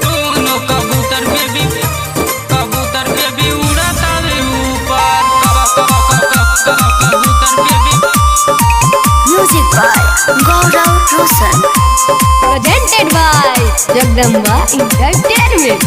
दोनों कबूतर बेबी उड़ता वे ऊपर। कबूतर baby. Music by Gaurav Roshan. Presented by Jagdamba Entertainment.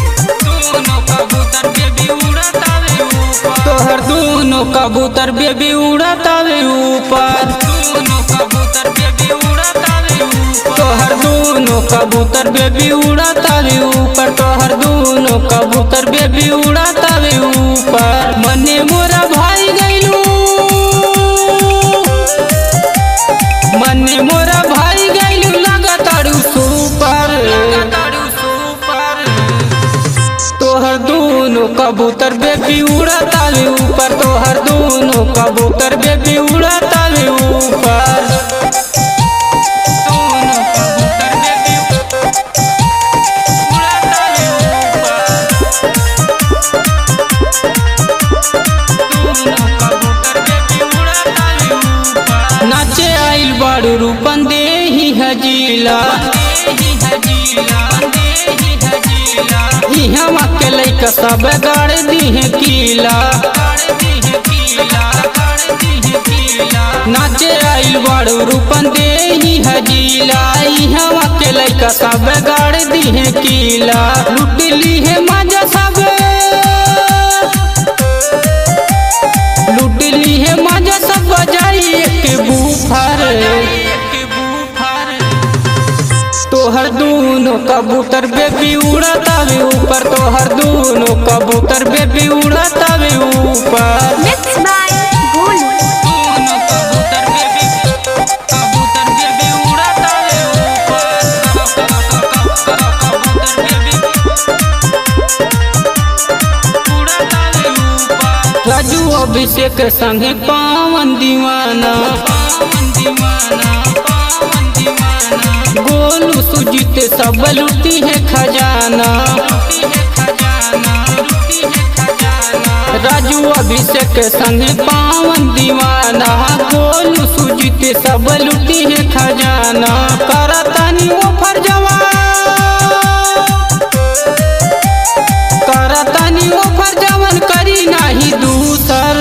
दोनों कबूतर बेबी उड़ता वे ऊपर। तोहर दोनों कबूतर बेबी उड़ता वे ऊपर। दोनों कबूतर बेबी उड़ता वे ऊपर। तोहर दोनों कबूतर बेबी उड़ता वे ऊपर। तोहर दोनों कबूतर बेबी उड़ता वे ऊपर। मने मोरा भाई गइलू, मने मोरा भाई गइलू लगातारू सुपर। तोहर दोनों कबूतर बेबी उड़ता वे ऊपर। तोहर दोनों कबूतर बेबी उड़ता वे ऊपर। दोनों कबूतर बेबी उड़ता वे ऊपर। दोनों कबूतर बेबी उड़ता वे ऊपर। नाचे आइल बाड़ू रूपन देही हजीला। हम के लैका सब गाड़ दीहे कीला। नाचे आइल बाड़ू रूपन देही हजीला। हम के लैका सब गाड़ दीहे कीला। लुट ली है मजा सब, लुट ली है मजा सब बजाई एक बूफर। तोहर दोनों कबूतर बेबी उड़ता वे ऊपर। तोहर दोनों कबूतर बेबी उड़ता वे ऊपर। Mixed by Golu. दोनों कबूतर बेबी उड़ता वे ऊपर। कबूतर बेबी उड़ता वे ऊपर। राजू अभिषेक संगे पावन दीवाना। गोलू सुजीत सब लुटी है खजाना। राजू अभिषेक संग पावन दीवाना। गोलू सुजीत सब लुटी है खजाना। करतानी ऑफर जवान, करतानी ऑफर जवान करी नहीं दूसर।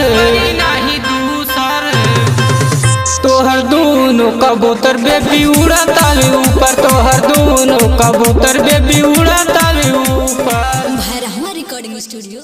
तोहर दोनों कबूतर बेबी उड़ता वे ऊपर। तोहर दोनों कबूतर बेबी उड़ता वे ऊपर। Bhairahma Recording Studio.